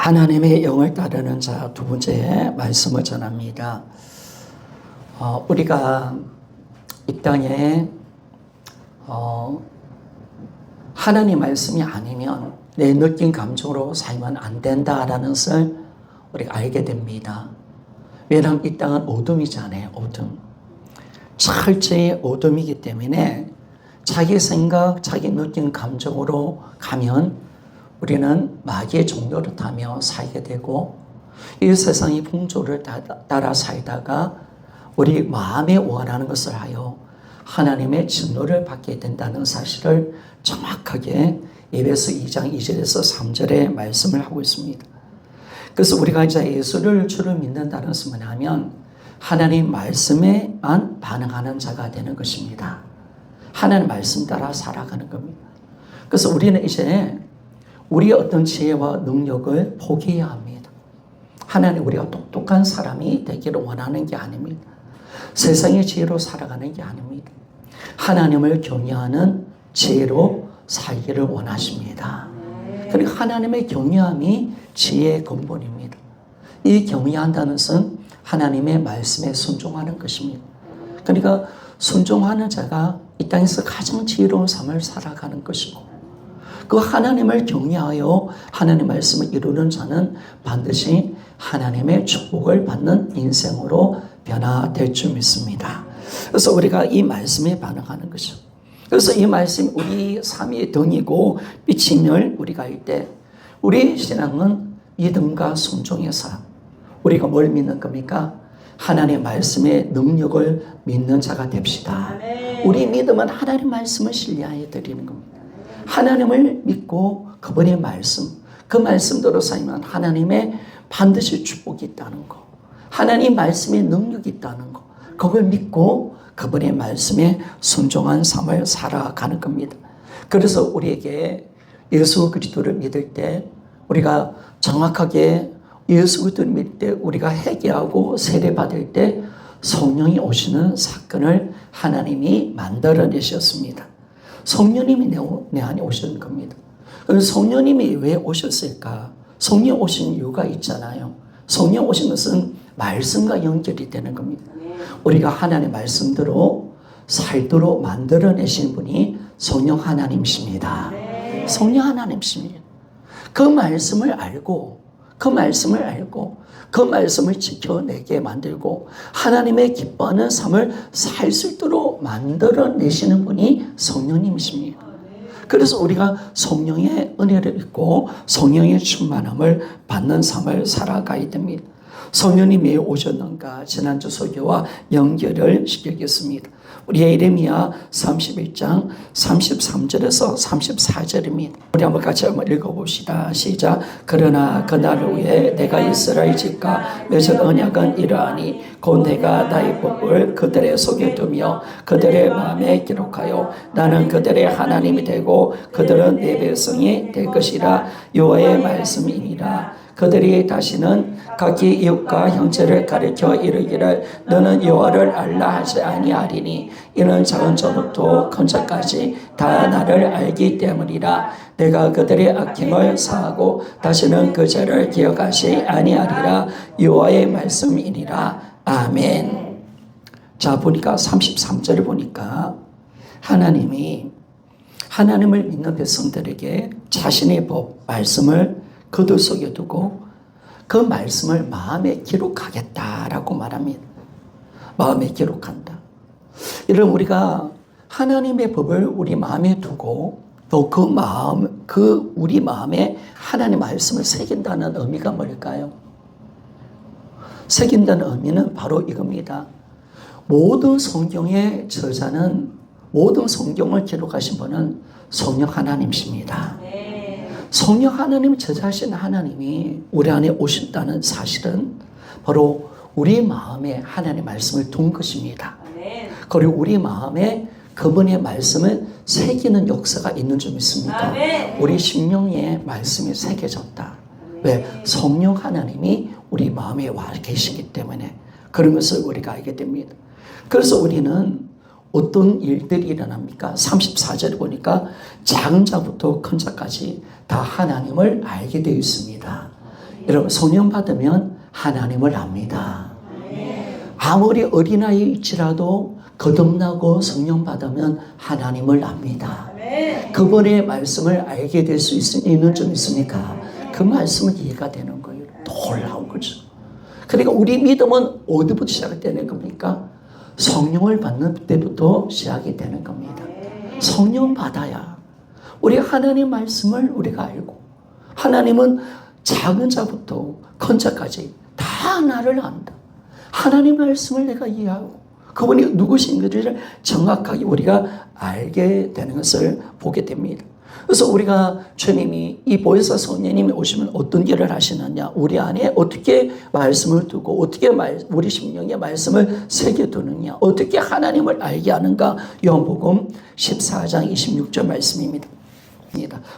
하나님의 영을 따르는 자 두 번째 말씀을 전합니다. 우리가 이 땅에 하나님 말씀이 아니면 내 느낀 감정으로 살면 안 된다라는 것을 우리가 알게 됩니다. 왜냐하면 이 땅은 어둠이잖아요. 어둠. 철저히 어둠이기 때문에 자기 생각, 자기 느낀 감정으로 가면 우리는 마귀의 종교를 타며 살게 되고 이 세상의 풍조를 따라 살다가 우리 마음에 원하는 것을 하여 하나님의 진노를 받게 된다는 사실을 정확하게 에베소 2장 2절에서 3절에 말씀을 하고 있습니다. 그래서 우리가 이제 예수를 주를 믿는다는 것은 뭐냐면 하나님 말씀에만 반응하는 자가 되는 것입니다. 하나님 말씀 따라 살아가는 겁니다. 그래서 우리는 이제 우리의 어떤 지혜와 능력을 포기해야 합니다. 하나님 우리가 똑똑한 사람이 되기를 원하는 게 아닙니다. 세상의 지혜로 살아가는 게 아닙니다. 하나님을 경외하는 지혜로 살기를 원하십니다. 그리고 하나님의 경외함이 지혜의 근본입니다. 이 경외한다는 것은 하나님의 말씀에 순종하는 것입니다. 그러니까 순종하는 자가 이 땅에서 가장 지혜로운 삶을 살아가는 것이고 그 하나님을 경외하여 하나님의 말씀을 이루는 자는 반드시 하나님의 축복을 받는 인생으로 변화될 줄 믿습니다. 그래서 우리가 이 말씀에 반응하는 것이죠. 그래서 이 말씀이 우리 삶의 등이고 빛임을 우리가 알 때 우리 신앙은 믿음과 순종의 삶. 우리가 뭘 믿는 겁니까? 하나님의 말씀의 능력을 믿는 자가 됩시다. 우리 믿음은 하나님의 말씀을 신뢰하여 드리는 겁니다. 하나님을 믿고 그분의 말씀, 그 말씀대로 살면 하나님의 반드시 축복이 있다는 거, 하나님 말씀의 능력이 있다는 거, 그걸 믿고 그분의 말씀에 순종한 삶을 살아가는 겁니다. 그래서 우리에게 예수 그리스도를 믿을 때 우리가 정확하게 예수 그리스도를 믿을 때 우리가 회개하고 세례받을 때 성령이 오시는 사건을 하나님이 만들어내셨습니다. 성령님이 내 안에 오신 겁니다. 그럼 성령님이 왜 오셨을까? 성령 오신 이유가 있잖아요. 성령 오신 것은 말씀과 연결이 되는 겁니다. 우리가 하나님의 말씀대로 살도록 만들어내신 분이 성령 하나님이십니다. 성령 하나님이십니다. 그 말씀을 알고 그 말씀을 지켜내게 만들고 하나님의 기뻐하는 삶을 살 수 있도록 만들어내시는 분이 성령님이십니다. 그래서 우리가 성령의 은혜를 입고 성령의 충만함을 받는 삶을 살아가야 됩니다. 성령님이 오셨는가 지난주 설교와 연결을 시키겠습니다. 우리 예레미야 31장 33절에서 34절입니다. 우리 한번 같이 한번 읽어봅시다. 시작. 그러나 그날을 위해 내가 이스라엘 집과 맺은 언약은 이러하니 곧 내가 나의 법을 그들의 속에 두며 그들의 마음에 기록하여 나는 그들의 하나님이 되고 그들은 내 백성이 될 것이라 여호와의 말씀이니라. 그들이 다시는 각기 이웃과 형제를 가리켜 이르기를 너는 여호와를 알라 하지 아니하리니 이는 작은 자부터 큰 자까지 다 나를 알기 때문이라. 내가 그들의 악행을 사하고 다시는 그 죄를 기억하지 아니하리라. 여호와의 말씀이니라. 아멘. 자 보니까 33절을 보니까 하나님이 하나님을 믿는 백성들에게 자신의 법 말씀을 그들 속에 두고 그 말씀을 마음에 기록하겠다라고 말합니다. 마음에 기록한다. 이런 우리가 하나님의 법을 우리 마음에 두고 또 우리 마음에 하나님의 말씀을 새긴다는 의미가 뭘까요? 새긴다는 의미는 바로 이겁니다. 모든 성경의 저자는 모든 성경을 기록하신 분은 성령 하나님이십니다. 성령 하나님 저자신 하나님이 우리 안에 오신다는 사실은 바로 우리 마음에 하나님의 말씀을 둔 것입니다. 그리고 우리 마음에 그분의 말씀을 새기는 역사가 있는 줄 믿습니까? 우리 심령에 말씀이 새겨졌다. 왜? 성령 하나님이 우리 마음에 와 계시기 때문에 그런 것을 우리가 알게 됩니다. 그래서 우리는 어떤 일들이 일어납니까? 34절에 보니까 작은 자부터 큰 자까지 다 하나님을 알게 되어 있습니다. 여러분, 성령 받으면 하나님을 압니다. 아무리 어린아이일지라도 거듭나고 성령 받으면 하나님을 압니다. 그분의 말씀을 알게 될 수 있는 점 있습니까? 그 말씀은 이해가 되는 거예요. 놀라운 거죠. 그러니까 우리 믿음은 어디부터 시작되는 겁니까? 성령을 받는 때부터 시작이 되는 겁니다. 성령 받아야 우리 하나님 말씀을 우리가 알고, 하나님은 작은 자부터 큰 자까지 다 나를 안다. 하나님 말씀을 내가 이해하고 그분이 누구신지를 정확하게 우리가 알게 되는 것을 보게 됩니다. 그래서 우리가 주님이 이 보혜사 성령님이 오시면 어떤 일을 하시느냐, 우리 안에 어떻게 말씀을 두고 어떻게 우리 심령에 말씀을 새겨두느냐, 어떻게 하나님을 알게 하는가, 요한복음 14장 26절 말씀입니다.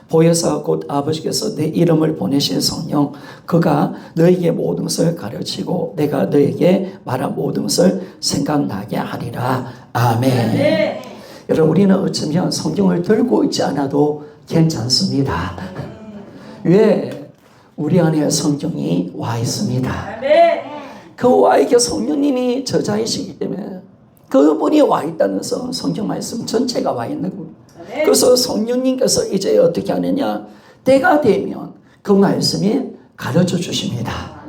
보혜사 곧 아버지께서 내 이름을 보내신 성령, 그가 너에게 모든 것을 가르치고 내가 너에게 말한 모든 것을 생각나게 하리라. 아멘. 여러분, 우리는 어쩌면 성경을 들고 있지 않아도 괜찮습니다. 왜? 우리 안에 성경이 와 있습니다. 그 와 있게 성령님이 저자이시기 때문에 그분이 와 있다는 것은 성경 말씀 전체가 와 있는 겁니다. 그래서 성령님께서 이제 어떻게 하느냐, 때가 되면 그 말씀이 가르쳐 주십니다.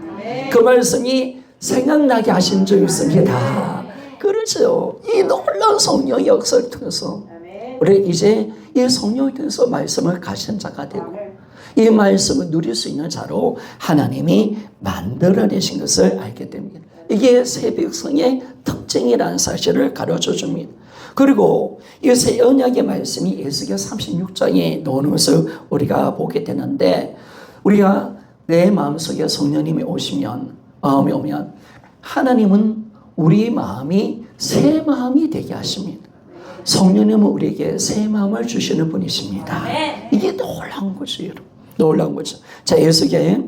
그 말씀이 생각나게 하신 적이 있습니다. 그렇죠. 이 놀라운 성령의 역사를 통해서 우리 이제 이 성령을 통해서 말씀을 가진 자가 되고 이 말씀을 누릴 수 있는 자로 하나님이 만들어내신 것을 알게 됩니다. 이게 새 백성의 특징이라는 사실을 가르쳐 줍니다. 그리고 이 새 언약의 말씀이 에스겔 36장에 나오는 것을 우리가 보게 되는데, 우리가 내 마음속에 성령님이 오시면, 마음이 오면 하나님은 우리 마음이 새 마음이 되게 하십니다. 성령님은 우리에게 새 마음을 주시는 분이십니다. 이게 놀라운 거죠, 여러분. 놀라운 거죠. 자, 에스겔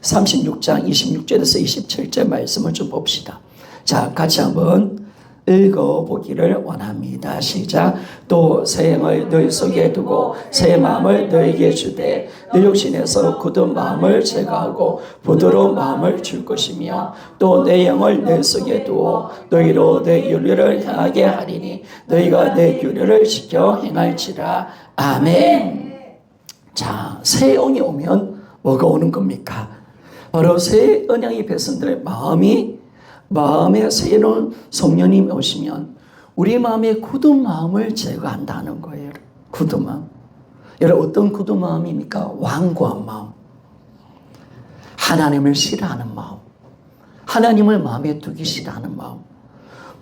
36장 26절에서 27절 말씀을 좀 봅시다. 자, 같이 한번 읽어보기를 원합니다. 시작. 또 새 영을 너희 속에 두고 새 마음을 너에게 주되 너 육신에서 굳은 마음을 제거하고 부드러운 마음을 줄 것이며 또 내 영을 내 속에 두어 너희로 내 윤리를 행하게 하리니 너희가 내 윤리를 지켜 행할지라. 아멘. 자, 새 영이 오면 뭐가 오는 겁니까? 바로 새 언약의 백성들의 마음에 새로운 성령님이 오시면 우리 마음의 굳은 마음을 제거한다는 거예요. 굳은 마음. 여러분, 어떤 굳은 마음입니까? 완고한 마음. 하나님을 싫어하는 마음. 하나님을 마음에 두기 싫어하는 마음.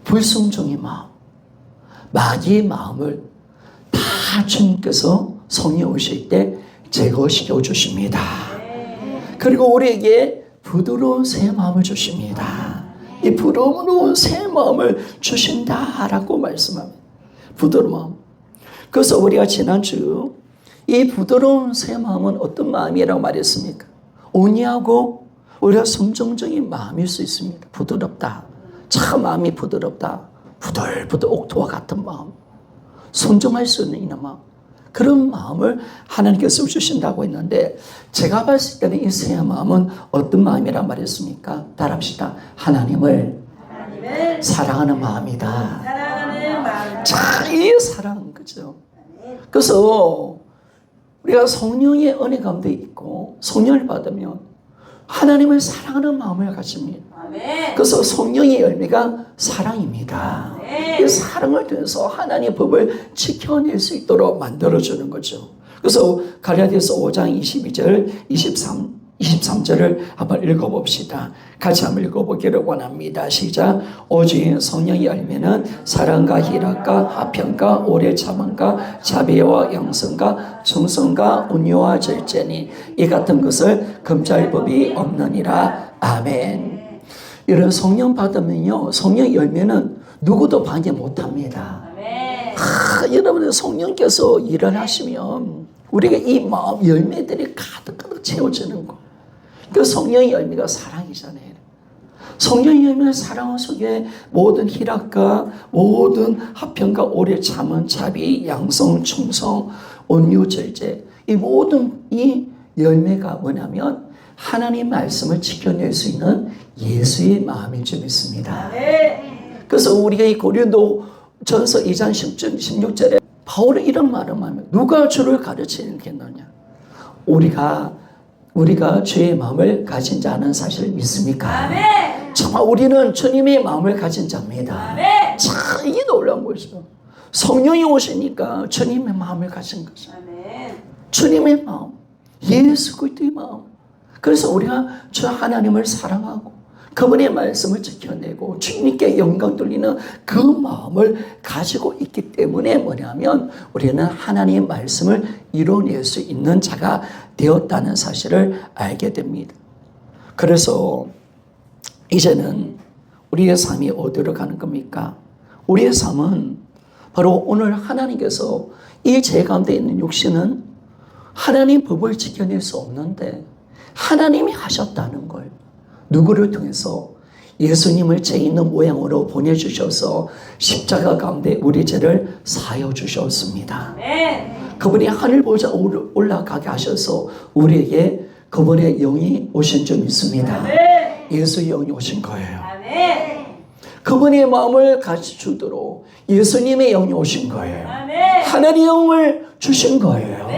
불순종의 마음. 마귀의 마음을 다 주님께서 성령이 오실 때 제거시켜 주십니다. 그리고 우리에게 부드러운 새 마음을 주십니다. 이 부드러운 새 마음을 주신다라고 말씀합니다. 부드러운 마음. 그래서 우리가 지난주 이 부드러운 새 마음은 어떤 마음이라고 말했습니까? 온유하고 우리가 순종적인 마음일 수 있습니다. 부드럽다. 참 마음이 부드럽다. 부들부들 옥토와 같은 마음. 순종할 수 있는 마음. 그런 마음을 하나님께서 주신다고 했는데, 제가 봤을 때는 이 새 마음은 어떤 마음이란 말이었습니까? 따라합시다. 하나님을 사랑하는 마음이다. 자, 이 사랑, 그죠? 그래서 우리가 성령의 은혜 가운데 있고 성령을 받으면 하나님을 사랑하는 마음을 가집니다. 그래서 성령의 열매가 사랑입니다. 이 사랑을 통해서 하나님의 법을 지켜낼 수 있도록 만들어주는 거죠. 그래서 갈라디아서 5장 22절, 23절을 한번 읽어봅시다. 같이 한번 읽어보기를 원합니다. 시작. 오직 성령의 열매는 사랑과 희락과 화평과 오래 참음과 자비와 영성과 충성과 온유와 절제니 이 같은 것을 금지할 법이 없느니라. 아멘. 이런 성령 받으면요, 성령 열매는 누구도 방해 못합니다. 여러분들 성령께서 일을 하시면 우리가 이 마음 열매들이 가득가득 채워지는 거. 그 성령의 열매가 사랑이잖아요. 성령의 열매는 사랑 속에 모든 희락과 모든 화평과 오래 참은 자비, 양성, 충성, 온유, 절제, 이 모든 이 열매가 뭐냐면 하나님 말씀을 지켜낼 수 있는 예수의 마음인 줄 믿습니다. 그래서 우리가 이 고린도 전서 2장 16절에 바울은 이런 말을 하면 누가 주를 가르치겠느냐? 우리가 주의 마음을 가진 자는 사실 믿습니까? 정말 우리는 주님의 마음을 가진 자입니다. 참 이게 놀라운 거죠. 성령이 오시니까 주님의 마음을 가진 거죠. 주님의 마음, 예수 그리스도의 마음. 그래서 우리가 주 하나님을 사랑하고 그분의 말씀을 지켜내고 주님께 영광 돌리는 그 마음을 가지고 있기 때문에 뭐냐면 우리는 하나님의 말씀을 이뤄낼 수 있는 자가 되었다는 사실을 알게 됩니다. 그래서 이제는 우리의 삶이 어디로 가는 겁니까? 우리의 삶은 바로 오늘 하나님께서 이 죄 가운데 있는 육신은 하나님 법을 지켜낼 수 없는데 하나님이 하셨다는 걸 누구를 통해서 예수님을 죄 있는 모양으로 보내주셔서 십자가 가운데 우리 죄를 사여 주셨습니다. 그분이 하늘 보좌 올라가게 하셔서 우리에게 그분의 영이 오신 줄 믿습니다. 예수의 영이 오신 거예요. 그분의 마음을 같이 주도록 예수님의 영이 오신 거예요. 하나님의 영을 주신 거예요.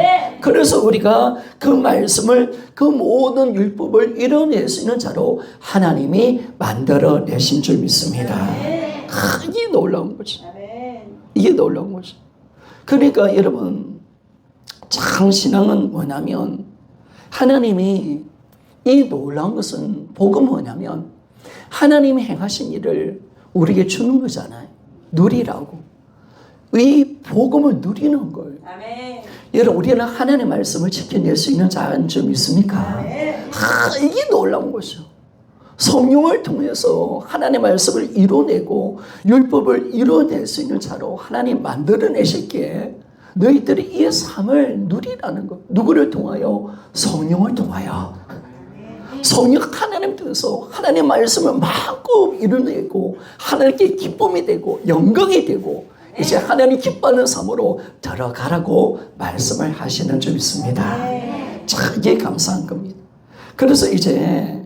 그래서 우리가 그 말씀을 그 모든 율법을 이뤄낼 수 있는 자로 하나님이 만들어내신 줄 믿습니다. 이게 놀라운 거죠. 이게 놀라운 거죠. 그러니까 여러분 참 신앙은 뭐냐면 하나님이 이 놀라운 것은 복음은 뭐냐면 하나님이 행하신 일을 우리에게 주는 거잖아요. 누리라고. 이 복음을 누리는 거예요. 여러분 우리는 하나님의 말씀을 지켜낼 수 있는 자인 줄 믿습니까? 이게 놀라운 거죠. 성령을 통해서 하나님의 말씀을 이뤄내고 율법을 이뤄낼 수 있는 자로 하나님 만들어내실게 너희들이 이 삶을 누리라는 것. 누구를 통하여? 성령을 통하여. 성령 하나님 통해서 하나님의 말씀을 마음껏 이뤄내고 하나님께 기쁨이 되고 영광이 되고 이제 하나님 기뻐하는 삶으로 들어가라고 말씀을 하시는 줄 믿습니다. 참 이게 감사한 겁니다. 그래서 이제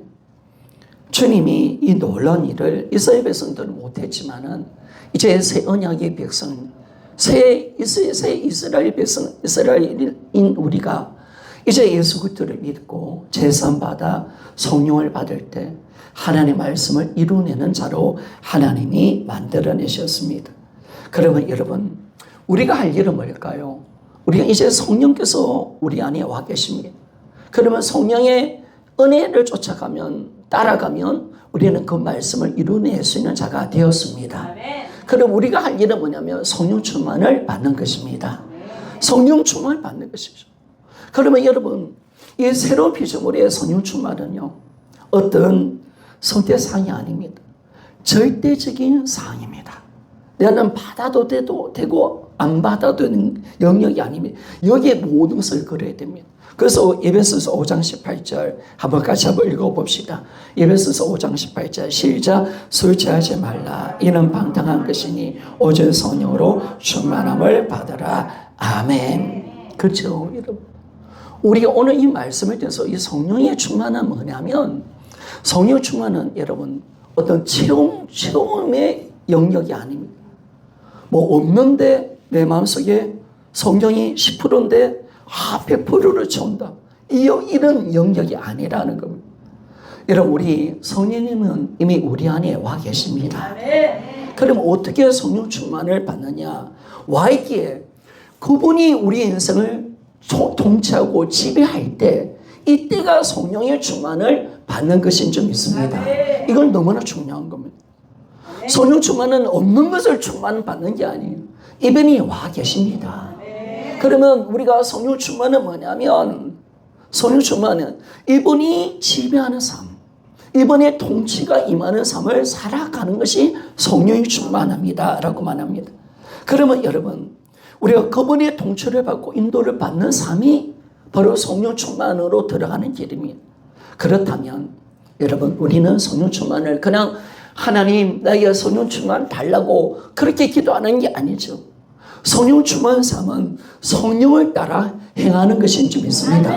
주님이 이 놀라운 일을 이스라엘 백성들은 못했지만은 이제 새 언약의 백성, 새 이스라엘 백성, 이스라엘인 우리가 이제 예수 그리스도를 믿고 제산 받아 성령을 받을 때 하나님의 말씀을 이루내는 자로 하나님이 만들어내셨습니다. 그러면 여러분 우리가 할 일은 뭘까요? 우리가 이제 성령께서 우리 안에 와 계십니다. 그러면 성령의 은혜를 쫓아가면 따라가면 우리는 그 말씀을 이루낼 수 있는 자가 되었습니다. 그럼 우리가 할 일은 뭐냐면 성령 충만을 받는 것입니다. 성령 충만을 받는 것이죠. 그러면 여러분 이 새로운 피조물의 성령 충만은요 어떤 선택사항이 아닙니다. 절대적인 사항입니다. 나는 받아도 되고 안 받아도 되는 영역이 아닙니다. 여기에 모든 것을 걸어야 됩니다. 그래서 에베소서 5장 18절 한번 같이 한번 읽어봅시다. 에베소서 5장 18절 시작. 술 취하지 말라. 이는 방탕한 것이니 오직 성령으로 충만함을 받으라. 아멘. 그렇죠 여러분. 우리가 오늘 이 말씀을 통해서 이 성령의 충만은 뭐냐면 성령 충만은 여러분 어떤 체험의 영역이 아닙니다. 뭐 없는데 내 마음속에 성령이 10%인데 100%를 채운다. 이런 영역이 아니라는 겁니다. 여러분 우리 성령님은 이미 우리 안에 와 계십니다. 그럼 어떻게 성령 충만을 받느냐? 와 있기에 그분이 우리 인생을 통치하고 지배할 때 이때가 성령의 충만을 받는 것인 줄 믿습니다. 이건 너무나 중요한 겁니다. 성령 충만은 없는 것을 충만받는 게 아니에요. 이분이 와 계십니다. 그러면 우리가 성령 충만은 뭐냐면 성령 충만은 이분이 지배하는 삶, 이분의 통치가 임하는 삶을 살아가는 것이 성령이 충만합니다 라고 말합니다. 그러면 여러분 우리가 그분의 통치를 받고 인도를 받는 삶이 바로 성령 충만으로 들어가는 길입니다. 그렇다면 여러분 우리는 성령 충만을 그냥 하나님 나에게 성령 충만 달라고 그렇게 기도하는 게 아니죠. 성령 충만 삶은 성령을 따라 행하는 것인 줄 믿습니다.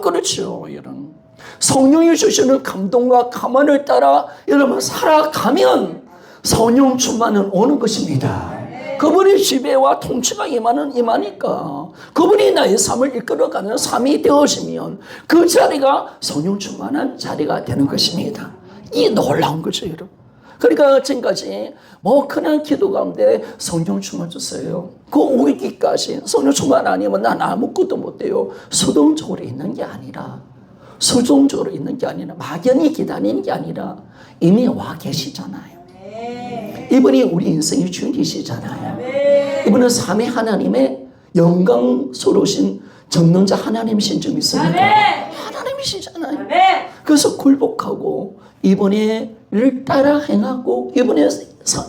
그렇죠 여러분. 성령이 주시는 감동과 감화를 따라 여러분 살아가면 성령 충만은 오는 것입니다. 그분의 지배와 통치가 임하니까 그분이 나의 삶을 이끌어가는 삶이 되어지면 그 자리가 성령 충만한 자리가 되는 것입니다. 이 놀라운 거죠, 여러분. 그러니까 지금까지 그냥 기도 가운데 성령 충만 주세요. 그 오기까지 성령 충만 아니면 난 아무것도 못해요. 수동적으로 있는 게 아니라 막연히 기다리는 게 아니라 이미 와 계시잖아요. 이분이 우리 인생의 주인이시잖아요. 이분은 삼위 하나님의 영광스러우신 전능자 하나님이신 줄 믿습니까? 하나님이시잖아요. 그래서 굴복하고 이분의 를 따라 행하고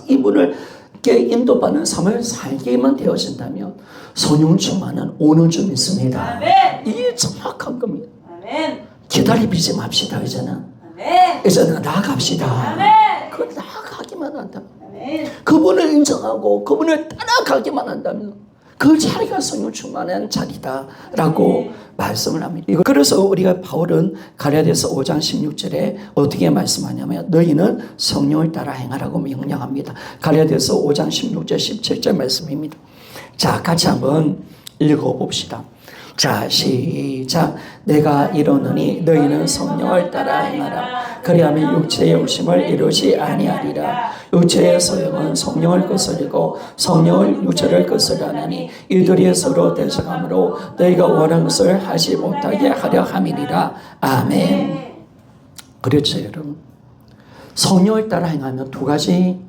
이분을 인도받는 삶을 살게만 되어진다면 성령 충만은 오는 줄 믿습니다. 이게 정확한 겁니다. 기다리지 맙시다. 이제는 나아갑시다. 그 나아가기만 한다면, 그분을 인정하고 그분을 따라가기만 한다면 그 자리가 성령 충만한 자리다라고 말씀을 합니다. 그래서 우리가 바울은 갈라디아서 5장 16절에 어떻게 말씀하냐면 너희는 성령을 따라 행하라고 명령합니다. 갈라디아서 5장 16절 17절 말씀입니다. 자, 같이 한번 읽어봅시다. 자, 시작. 내가 이르노니 너희는 성령을 따라 행하라. 그리하면 육체의 욕심을 이루지 아니하리라. 육체의 소욕은 성령을 거스리고 성령을 육체를 거스르나니 이들이 서로 대적함으로 너희가 원하는 것을 하지 못하게 하려 함이니라. 아멘. 그렇죠, 여러분. 성령을 따라 행하면 두 가지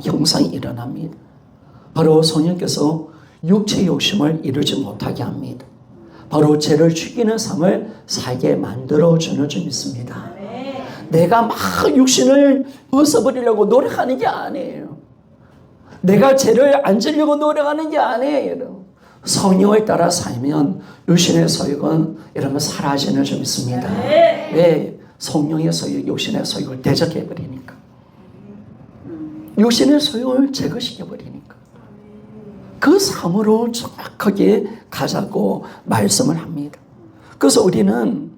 형상이 일어납니다. 바로 성령께서 육체의 욕심을 이루지 못하게 합니다. 바로 죄를 죽이는 삶을 살게 만들어주는 줄 믿습니다. 내가 막 육신을 벗어버리려고 노력하는 게 아니에요. 내가 죄를 안 지려고 노력하는 게 아니에요. 성령을 따라 살면 육신의 소욕은 여러분 사라지는 줄 믿습니다. 왜? 성령의 소욕, 육신의 소욕을 대적해버리니까. 육신의 소욕을 제거시켜버리니까. 그 삶으로 정확하게 가자고 말씀을 합니다. 그래서 우리는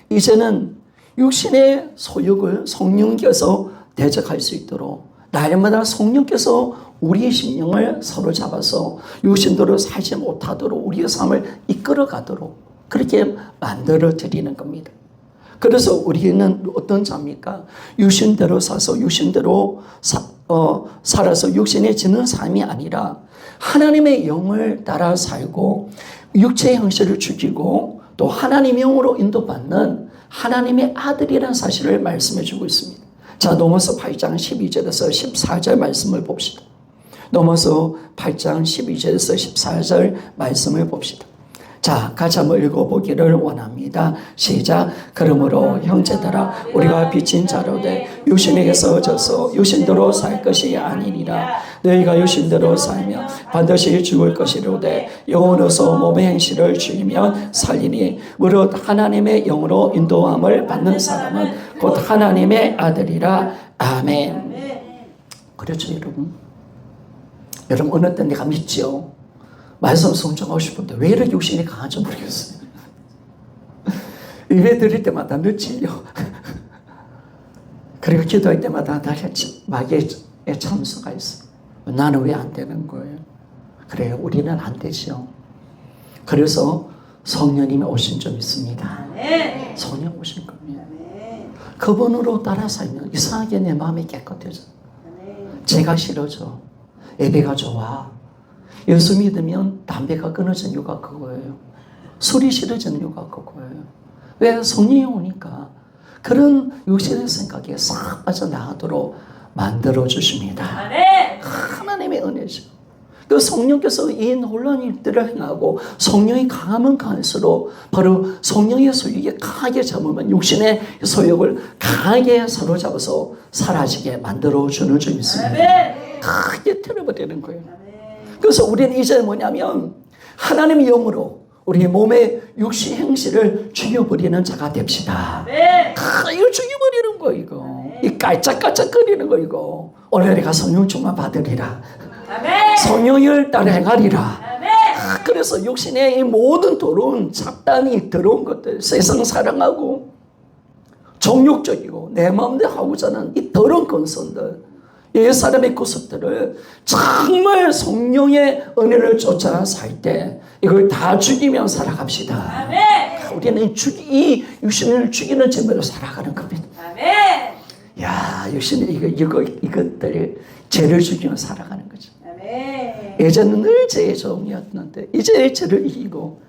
이제는 육신의 소욕을 성령께서 대적할 수 있도록 날마다 성령께서 우리의 심령을 사로잡아서 육신대로 살지 못하도록 우리의 삶을 이끌어가도록 그렇게 만들어 드리는 겁니다. 그래서 우리는 어떤 자입니까? 육신대로 사서 육신대로 살아서 육신에 지는 삶이 아니라 하나님의 영을 따라 살고 육체의 형식을 죽이고 또 하나님의 영으로 인도받는 하나님의 아들이라는 사실을 말씀해 주고 있습니다. 자, 로마서 8장 12절에서 14절 말씀을 봅시다. 로마서 8장 12절에서 14절 말씀을 봅시다. 자, 같이 한번 읽어보기를 원합니다. 시작. 그러므로 형제들아 우리가 빚진 자로 돼 육신에게서 져서 육신대로 살 것이 아니니라. 너희가 육신대로 살면 반드시 죽을 것이로되 영으로서 몸의 행실을 죽이면 살리니 무릇 하나님의 영으로 인도함을 받는 사람은 곧 하나님의 아들이라. 아멘. 그렇죠, 여러분. 여러분 어느 때 내가 믿죠. 말씀 순종하고 싶은데 왜 이렇게 육신이 강한지 모르겠어요. 예배 드릴 때마다 늦지요. 그리고 기도할 때마다 마귀의 참수가 있어요. 나는 왜 안 되는 거예요? 그래요, 우리는 안 되죠. 그래서 성령님이 오신 줄 믿습니다. 성령 오신 겁니다. 그분으로 따라 살면 이상하게 내 마음이 깨끗해져. 죄가 싫어져. 예배가 좋아. 예수 믿으면 담배가 끊어진 이유가 그거예요. 술이 싫어지는 이유가 그거예요. 왜? 성령이 오니까 그런 육신의 생각에 싹 빠져나가도록 만들어주십니다. 하나님의 은혜죠. 그 성령께서 이 놀라운 일들을 행하고 성령이 강하면 강할수록 바로 성령의 소욕이 강하게 잡으면 육신의 소욕을 강하게 사로잡아서 사라지게 만들어주는 줄 믿습니다. 크게 틀어버리는 거예요. 그래서 우리는 이제 뭐냐면 하나님의 영으로 우리 몸의 육신 행실을 죽여버리는 자가 됩시다. 이거 죽여버리는 거 이거. 이 깔짝깔짝거리는 거 이거. 오늘 내가 성령 충만 받으리라. 성령을 따라 행하리라. 그래서 육신의 이 모든 더러운 잡단이 들어온 것들, 세상 사랑하고 정욕적이고 내 마음대로 하고자 하는 이 더러운 근성들, 옛사람의 구습들을 정말 성령의 은혜를 쫓아 살 때 이걸 다 죽이며 살아갑시다. 아멘. 우리는 이 육신을 죽이는 죄로 살아가는 겁니다. 아멘. 야, 육신은 이것들 죄를 죽이며 살아가는 거죠. 아멘. 예전은 늘 죄의 종이었는데 이제 죄를 이기고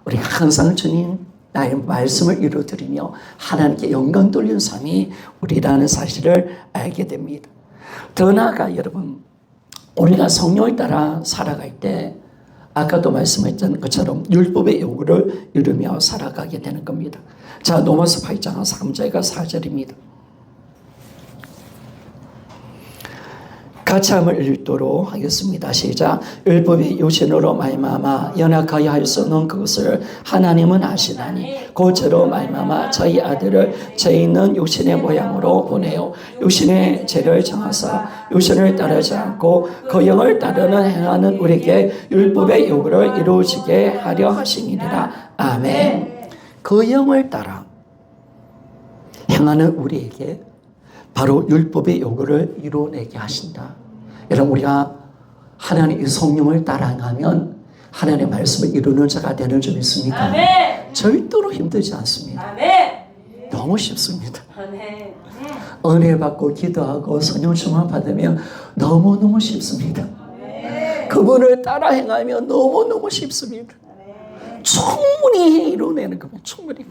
우리가 항상 주님 나의 말씀을 이루어드리며 하나님께 영광 돌리는 삶이 우리라는 사실을 알게 됩니다. 더 나아가 여러분, 우리가 성령을 따라 살아갈 때 아까도 말씀했던 것처럼 율법의 요구를 이루며 살아가게 되는 겁니다. 자, 로마서 8장 3절과 4절입니다. 같이 한번 읽도록 하겠습니다. 시작. 율법이 육신으로 말미암아 연약하여 할 수 없는 그것을 하나님은 아시나니 곧 저로 말미암아 저희 아들을 죄 있는 육신의 모양으로 보내요 육신의 죄를 정하사 육신을 따르지 않고 그 영을 따르는 행하는 우리에게 율법의 요구를 이루어지게 하려 하심이니라. 아멘. 그 영을 따라 행하는 우리에게 바로 율법의 요구를 이루어내게 하신다. 여러분, 우리가 하나님의 성령을 따라가면 하나님의 말씀을 이루는 자가 되는 줄 믿습니까? 아멘. 절대로 힘들지 않습니다. 아멘. 너무 쉽습니다. 아멘. 은혜 받고 기도하고 성령 충만 받으면 너무너무 쉽습니다. 아멘. 그분을 따라 행하면 너무너무 쉽습니다. 아멘. 충분히 이루어내는 겁니다. 충분히.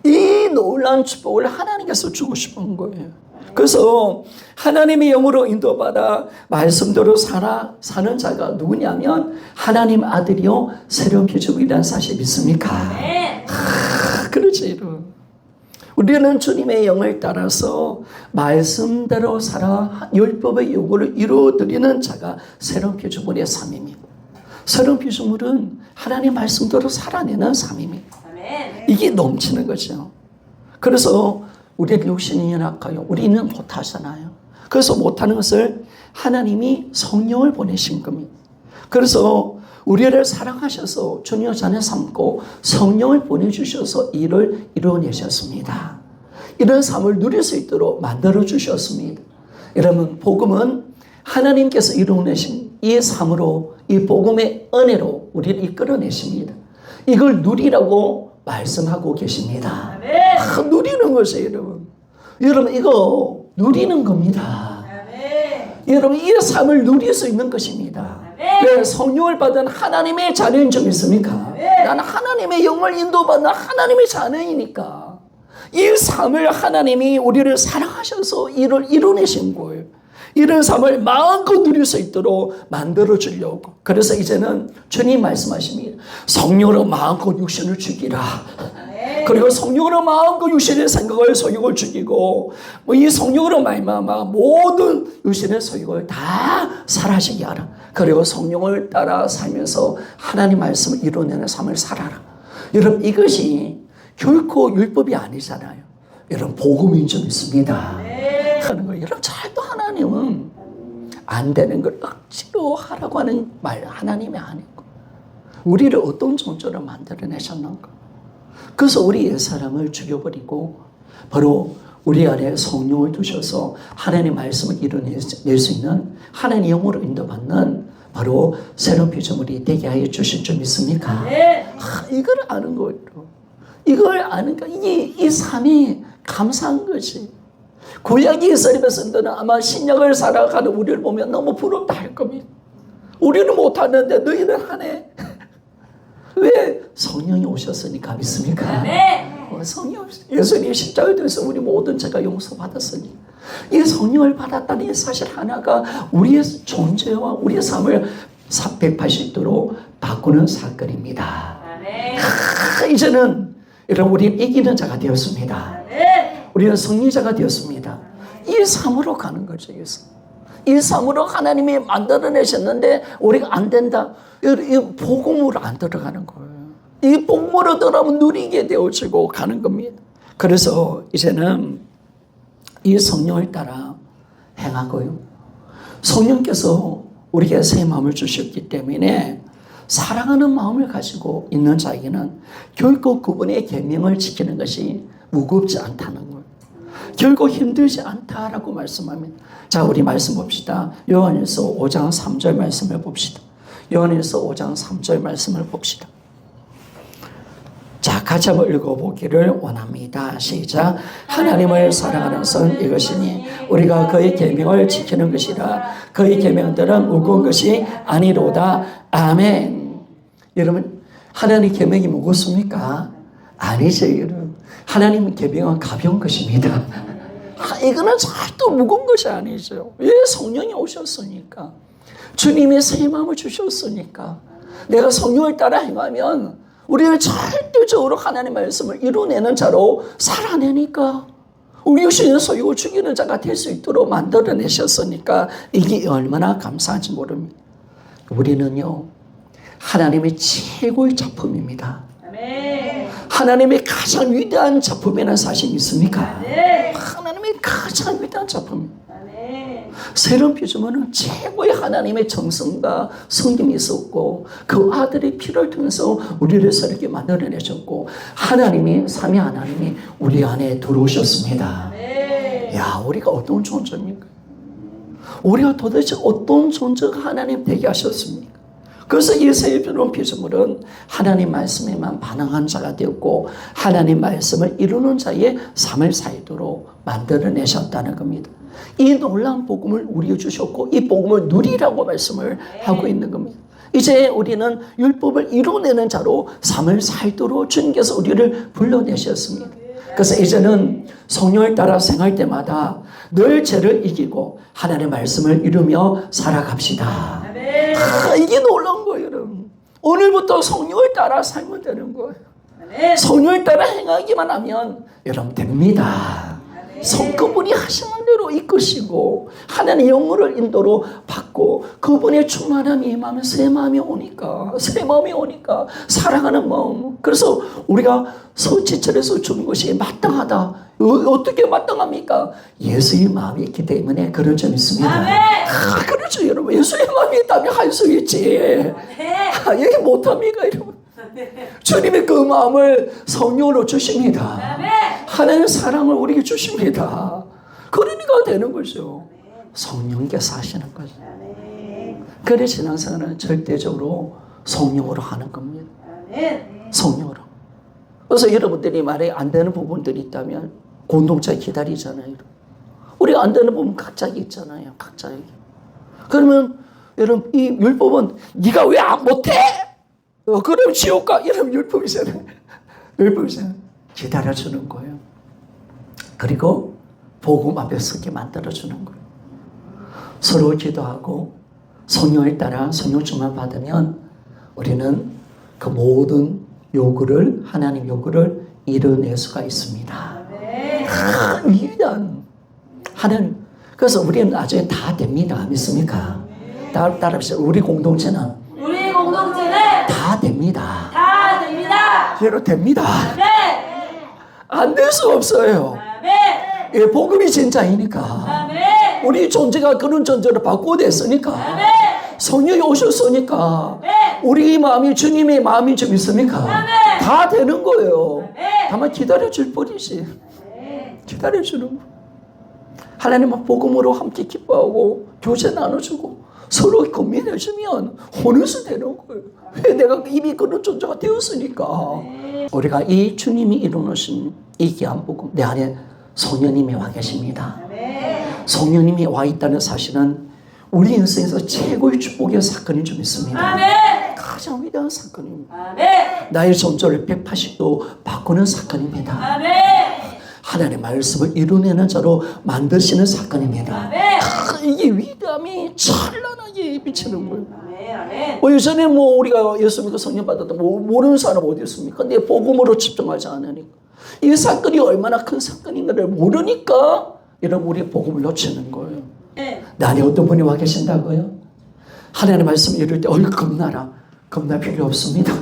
이 놀라운 축복을 하나님께서 주고 싶은 거예요. 그래서 하나님의 영으로 인도받아 말씀대로 사는 자가 누구냐면 하나님 아들이요 새로운 피조물이라는 사실 믿습니까? 네. 그렇지. 우리는 주님의 영을 따라서 말씀대로 살아 율법의 요구를 이루어드리는 자가 새로운 피조물의 삶입니다. 새로운 피조물은 하나님 말씀대로 살아내는 삶입니다. 이게 넘치는 거죠. 그래서 우리의 육신이 연약하여 우리는 못하잖아요. 그래서 못하는 것을 하나님이 성령을 보내신 겁니다. 그래서 우리를 사랑하셔서 주님의 자녀 삼고 성령을 보내주셔서 이를 이루어내셨습니다. 이런 삶을 누릴 수 있도록 만들어주셨습니다. 여러분, 복음은 하나님께서 이루어내신 이 삶으로 이 복음의 은혜로 우리를 이끌어내십니다. 이걸 누리라고 말씀하고 계십니다. 다 누리는 것이에요, 여러분. 여러분, 이거 누리는 겁니다. 여러분, 이 삶을 누릴 수 있는 것입니다. 왜? 성령을 받은 하나님의 자녀인 줄 믿습니까? 나는 하나님의 영을 인도받는 하나님의 자녀이니까 이 삶을 하나님이 우리를 사랑하셔서 이를 이뤄내신 거예요. 이런 삶을 마음껏 누릴 수 있도록 만들어주려고. 그래서 이제는 주님 말씀하십니다. 성령으로 마음껏 육신을 죽이라. 그리고 성령으로 마음껏 육신의 생각을 소욕을 죽이고 이 성령으로 말미암아 모든 육신의 소욕을 다 사라지게 하라. 그리고 성령을 따라 살면서 하나님 말씀을 이루어내는 삶을 살아라. 여러분, 이것이 결코 율법이 아니잖아요. 여러분, 복음인 줄 믿습니다. 하는 거예요. 여러분, 절도 하나님은 안 되는 걸 억지로 하라고 하는 말 하나님이 아니고 우리를 어떤 존재로 만들어내셨는가. 그래서 우리 옛사람을 죽여버리고 바로 우리 안에 성령을 두셔서 하나님의 말씀을 이뤄낼 수 있는 하나님의 영으로 인도받는 바로 새로운 피조물이 되게 하여 주실 줄 믿습니까? 네. 이걸 아는 거예요. 이걸 아는가. 이 삶이 감사한 거지. 구약 이스라엘 백성들은 아마 신약을 살아가는 우리를 보면 너무 부럽다 할 겁니다. 우리는 못하는데 너희는 하네. 왜? 성령이 오셨으니까 믿습니까? 네. 성령, 예수님이 십자가에 대해서 우리 모든 죄가 용서받았으니 이 성령을 받았다는 이 사실 하나가 우리의 존재와 우리의 삶을 180도로 바꾸는 사건입니다. 네. 이제는 여러분, 우리는 이기는 자가 되었습니다. 네. 우리는 승리자가 되었습니다. 이 삶으로 가는 거죠. 이 삶으로 하나님이 만들어내셨는데 우리가 안 된다. 이 복음으로 안 들어가는 거예요. 이 복음으로 들어가면 누리게 되어지고 가는 겁니다. 그래서 이제는 이 성령을 따라 행하고요. 성령께서 우리에게 새 마음을 주셨기 때문에 사랑하는 마음을 가지고 있는 자에게는 결코 그분의 계명을 지키는 것이 무겁지 않다는 거예요. 결코 힘들지 않다라고 말씀합니다. 자, 우리 말씀 봅시다. 요한일서 5장 3절 말씀을 봅시다. 요한일서 5장 3절 말씀을 봅시다. 자, 같이 한번 읽어보기를 원합니다. 시작. 하나님을 사랑하는 선 이것이니 우리가 그의 계명을 지키는 것이라. 그의 계명들은 무거운 것이 아니로다. 아멘. 여러분, 하나님 계명이 무겁습니까? 아니죠, 여러분. 하나님 계명은 가벼운 것입니다. 이거는 절대 무거운 것이 아니죠. 왜? 성령이 오셨으니까. 주님이 새 마음을 주셨으니까. 내가 성령을 따라 행하면 우리를 절대적으로 하나님의 말씀을 이루내는 자로 살아내니까, 우리 육신의 소유를 죽이는 자가 될 수 있도록 만들어내셨으니까 이게 얼마나 감사한지 모릅니다. 우리는요, 하나님의 최고의 작품입니다. 하나님의 가장 위대한 작품이라는 사실 있습니까? 하나님의 가장 위대한 작품입니다. 새로운 피조물은 최고의 하나님의 정성과 성김이 있었고, 그 아들의 피를 통해서 우리를 새롭게 만들어내셨고, 하나님이, 삼위 하나님이 우리 안에 들어오셨습니다. 야, 우리가 어떤 존재입니까? 우리가 도대체 어떤 존재가 하나님 되게 하셨습니까? 그래서 이 새로운 피조물은 하나님 말씀에만 반응한 자가 되었고, 하나님 말씀을 이루는 자의 삶을 살도록 만들어내셨다는 겁니다. 이 놀라운 복음을 우리에게 주셨고, 이 복음을 누리라고 말씀을 하고 있는 겁니다. 이제 우리는 율법을 이루내는 자로 삶을 살도록 주님께서 우리를 불러내셨습니다. 그래서 이제는 성령을 따라 생활 때마다 늘 죄를 이기고 하나님의 말씀을 이루며 살아갑시다. 이게 놀라운 거예요, 여러분. 오늘부터 성령을 따라 살면 되는 거예요. 성령을 따라 행하기만 하면 여러분 됩니다. 그분이 하시는 대로 이끄시고 하나님의 영으로 인도로 받고 그분의 충만한 이 마음에 새 마음이 오니까 사랑하는 마음. 그래서 우리가 서지철에서 주는 것이 마땅하다. 어떻게 마땅합니까? 예수의 마음이 있기 때문에 그런 점이 있습니다. 그렇죠, 여러분. 예수의 마음이 있다면 할 수 있지. 얘기 못합니까, 여러분? 주님이 그 마음을 성령으로 주십니다. 하나님의 사랑을 우리에게 주십니다. 그러니까 되는 거죠. 성령께서 하시는 거죠. 그래 신앙생활은 절대적으로 성령으로 하는 겁니다. 성령으로. 그래서 여러분들이 말에 안 되는 부분들이 있다면 공동체 기다리잖아요. 우리가 안 되는 부분 각자에 있잖아요. 각자에. 그러면 여러분 이 율법은 네가 왜 못해? 그럼 지옥 가. 이런 율법이잖아요. 율법이잖아요. 기다려주는 거예요. 그리고 복음 앞에 서게 만들어주는 거예요. 서로 기도하고 성령을 따라 성령 충만 받으면 우리는 그 모든 요구를, 하나님 요구를 이뤄낼 수가 있습니다. 위대한 하나님. 그래서 우리는 나중에 다 됩니다. 믿습니까? 따라합시다. 우리 공동체는 다 됩니다. 다 됩니다. 여러분 됩니다. 안 될 수 없어요. 아멘. 예, 복음이 진짜이니까. 아멘. 우리 존재가 그런 존재로 바꿔냈으니까. 아멘. 성령이 오셨으니까. 아멘. 우리 마음이 주님의 마음이 좀 있습니까? 아멘. 다 되는 거예요. 아멘. 다만 기다려줄 뿐이지. 아멘. 기다려주는 거. 하나님은 복음으로 함께 기뻐하고 교제 나눠주고 서로 고민해주면 혼수 되는 거예요. 왜? 내가 이미 그런 존재가 되었으니까. 우리가 이 주님이 이루신 이 귀한 복음, 내 안에 성령님이 와 계십니다. 성령님이 와 있다는 사실은 우리 인생에서 최고의 축복의 사건이 좀 있습니다. 아멘. 가장 위대한 사건입니다. 아멘. 나의 존재를 180도 바꾸는 사건입니다. 아멘. 하나님의 말씀을 이루내는 자로 만드시는 사건입니다. 아멘. 이게 위대함이 찬란하게 비치는 거예요. 아멘. 예전에 우리가 예수 믿고 성령 받았다 모르는 사람 어디 있습니까? 근데 복음으로 집중하지 않으니까 이 사건이 얼마나 큰 사건인가를 모르니까 여러분 우리 복음을 놓치는 거예요. 내 안에 어떤 분이 와 계신다고요? 하나님의 말씀 이룰 때 겁나라. 겁날 필요 없습니다.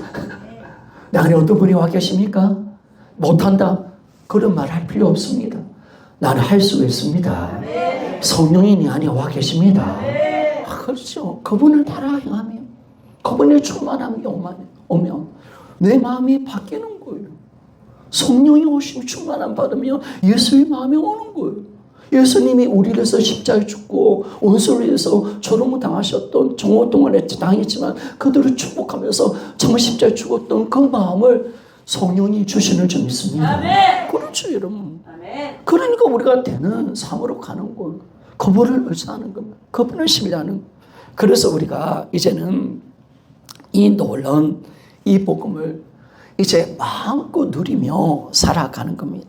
내 안에 어떤 분이 와 계십니까? 못한다. 그런 말 할 필요 없습니다. 나는 할 수 있습니다. 성령이 내 안에 와 계십니다. 그렇죠. 그분을 따라 행하면, 그분의 충만함이 오면 내 마음이 바뀌는 거예요. 성령이 오시면 충만함 받으면 예수의 마음에 오는 거예요. 예수님이 우리를 위해서 십자가에 죽고 원수를 위해서 조롱을 당하셨던 정오동안에 당했지만 그들을 축복하면서 정말 십자가에 죽었던 그 마음을 성령이 주시는 줄 믿습니다. 아멘. 그렇죠, 여러분. 아멘. 그러니까 우리가 되는 삶으로 가는 거예요. 그분을 의지하는 겁니다. 그분을 신뢰하는 거예요. 그래서 우리가 이제는 이 놀라운 이 복음을 이제 마음껏 누리며 살아가는 겁니다.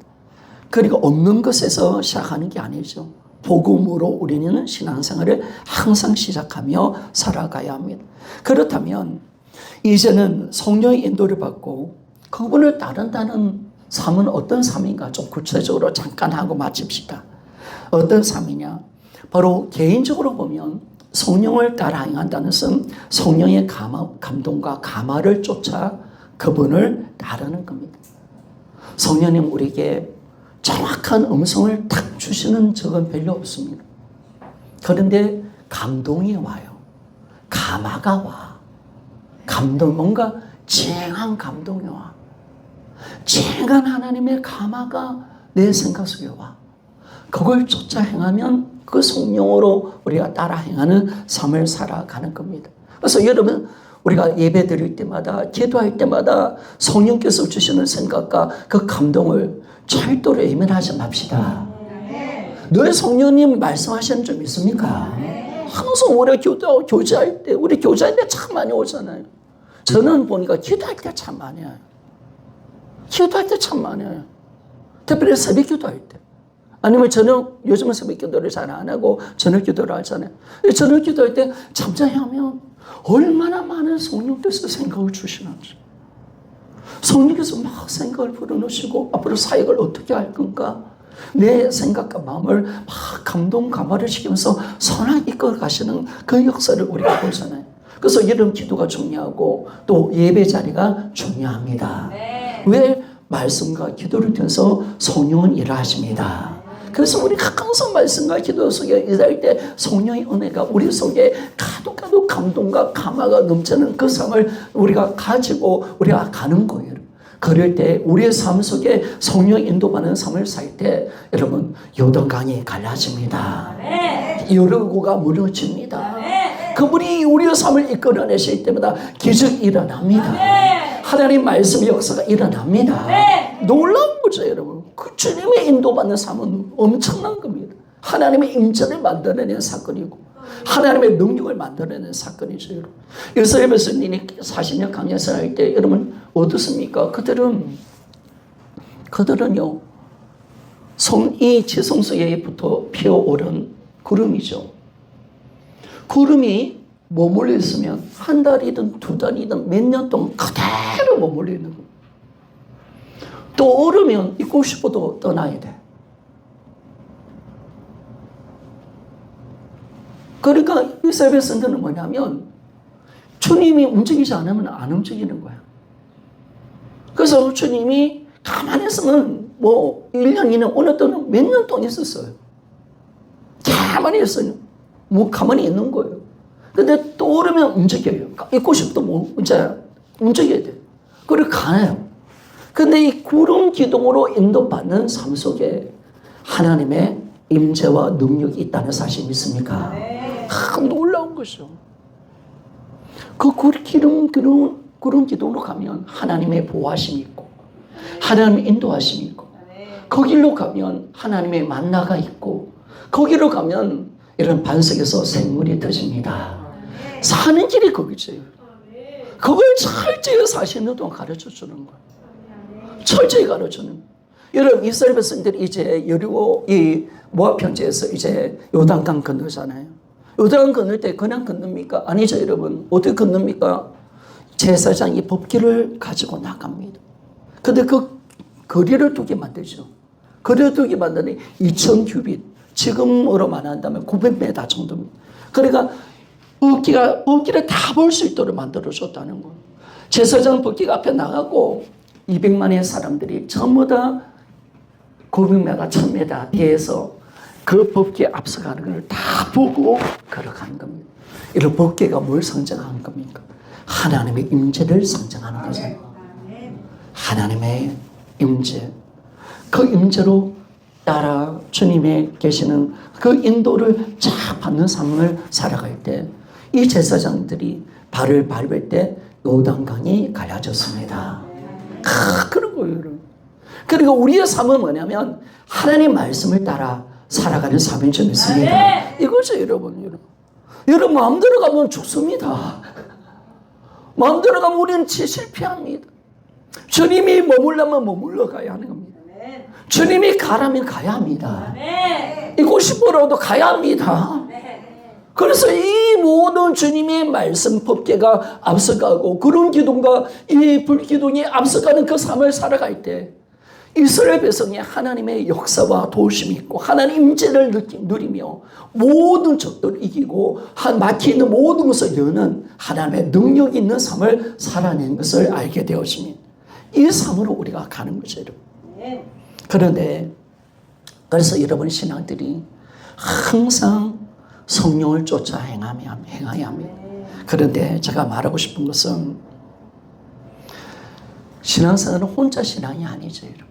그리고 없는 것에서 시작하는 게 아니죠. 복음으로 우리는 신앙생활을 항상 시작하며 살아가야 합니다. 그렇다면 이제는 성령의 인도를 받고 그분을 따른다는 삶은 어떤 삶인가 좀 구체적으로 잠깐 하고 마칩시다. 어떤 삶이냐? 바로 개인적으로 보면 성령을 따라 행한다는 것은 성령의 감동과 감화를 쫓아 그분을 따르는 겁니다. 성령님 우리에게 정확한 음성을 탁 주시는 적은 별로 없습니다. 그런데 감동이 와요. 감화가 와. 감동, 뭔가 쟁한 감동이 와. 쟁한 하나님의 감화가 내 생각 속에 와. 그걸 쫓아 행하면 그 성령으로 우리가 따라 행하는 삶을 살아가는 겁니다. 그래서 여러분 우리가 예배 드릴 때마다 기도할 때마다 성령께서 주시는 생각과 그 감동을 절대로 예민하지 맙시다. 늘 성령님 말씀하시는 줄 믿습니까? 항상 우리가 교제할 때 우리 교제할 때 참 많이 오잖아요. 저는 보니까 기도할 때 참 많이 와요. 기도할 때 참 많이 와요. 특별히 새벽 기도할 때. 아니면 요즘은 새벽 기도를 잘 안 하고 저녁 기도를 하잖아요. 저녁 기도할 때 잠자하면 얼마나 많은 성령께서 생각을 주시는지. 성령께서 막 생각을 불어넣으시고 앞으로 사역을 어떻게 할 건가. 내 생각과 마음을 막 감동, 감화를 시키면서 선하게 이끌어 가시는 그 역사를 우리가 보잖아요. 그래서 이런 기도가 중요하고 또 예배 자리가 중요합니다. 네. 왜? 말씀과 기도를 통해서 성령은 일하십니다. 그래서 우리가 항상 말씀과 기도 속에 일할 때 성령의 은혜가 우리 속에 가득 감동과 감화가 넘치는 그 삶을 우리가 가지고 우리가 가는 거예요. 그럴 때 우리의 삶 속에 성령 인도받는 삶을 살 때 여러분 요단강이 갈라집니다. 여리고가 무너집니다. 그분이 우리의 삶을 이끌어내실 때마다 기적이 일어납니다. 하나님 말씀의 역사가 일어납니다. 놀라운 거죠, 여러분. 그 주님의 인도받는 삶은 엄청난 겁니다. 하나님의 임재를 만들어내는 사건이고 하나님의 능력을 만들어내는 사건이죠, 여러분. 이스라엘 백성들이 40년 강야선 할 때 여러분 어떻습니까? 그들은요 이 지성소에부터 피어오른 구름이죠. 구름이 머물러 있으면 한 달이든 두 달이든 몇 년 동안 그대로 머물러 있는 거예요. 또 오르면 있고 싶어도 떠나야 돼. 그러니까 이스라엘 백성들은 뭐냐면 주님이 움직이지 않으면 안 움직이는 거야. 그래서 주님이 가만히 있으면 뭐 1년, 2년, 어느 때는 몇 년 동안 있었어요. 가만히 있어요. 뭐 가만히 있는 거예요. 근데 또 오르면 움직여요. 있고 싶어도 뭐 이제 움직여야 돼. 그리고 가요. 근데 이 구름 기둥으로 인도받는 삶 속에 하나님의 임재와 능력이 있다는 사실 믿습니까? 놀라운 거죠. 그 구름 기둥으로 가면 하나님의 보호하심이 있고 하나님의 인도하심이 있고 거기로 가면 하나님의 만나가 있고 거기로 가면 이런 반석에서 생물이 터집니다. 사는 길이 거기죠. 그걸 철저히 40년 동안 가르쳐 주는 거예요. 철저히 가르쳐 주는 거예요. 여러분 이스라엘 백성들이 이제 여리고 이 모압 평지에서 이제 요단강 건너잖아요. 요단강 건널 때 그냥 건넙니까? 아니죠, 여러분. 어떻게 건넙니까? 제사장이 법궤를 가지고 나갑니다. 근데 그 거리를 두게 만들죠. 거리를 두게 만드니 2000규빗, 지금으로 말한다면 900m 정도입니다. 그러니까 법궤를 다 볼 수 있도록 만들어줬다는 거예요. 제사장 법궤가 앞에 나가고 200만의 사람들이 전부 다 900m, 1000m 뒤에서 그 법궤 앞서가는 걸 다 보고 걸어가는 겁니다. 이런 법궤가 뭘 상징하는 겁니까? 하나님의 임재를 상징하는 거죠. 하나님의 임재. 그 임재로 따라 주님의 계시는 그 인도를 쫙 받는 삶을 살아갈 때 이 제사장들이 발을 밟을 때 요단강이 갈라졌습니다. 그런 거예요, 여러분. 그러니까 우리의 삶은 뭐냐면 하나님 말씀을 따라 살아가는 삶인 줄 믿습니다. 이거죠, 여러분. 여러분 마음대로 가면 죽습니다. 마음대로 가면 우리는 실패합니다. 주님이 머물려면 머물러 가야 하는 겁니다. 주님이 가라면 가야 합니다. 있고 싶어라도 가야 합니다. 그래서 이 모든 주님의 말씀 법계가 앞서가고 그런 기둥과 이 불기둥이 앞서가는 그 삶을 살아갈 때 이스라엘 백성이 하나님의 역사와 도우심이 있고 하나님 임재를 누리며 모든 적들을 이기고 막혀 있는 모든 것을 여는 하나님의 능력이 있는 삶을 살아낸 것을 알게 되었습니다. 이 삶으로 우리가 가는 거죠, 여러분. 그런데 그래서 여러분 신앙들이 항상 성령을 쫓아 행해야 합니다. 그런데 제가 말하고 싶은 것은 신앙생활은 혼자 신앙이 아니죠, 여러분.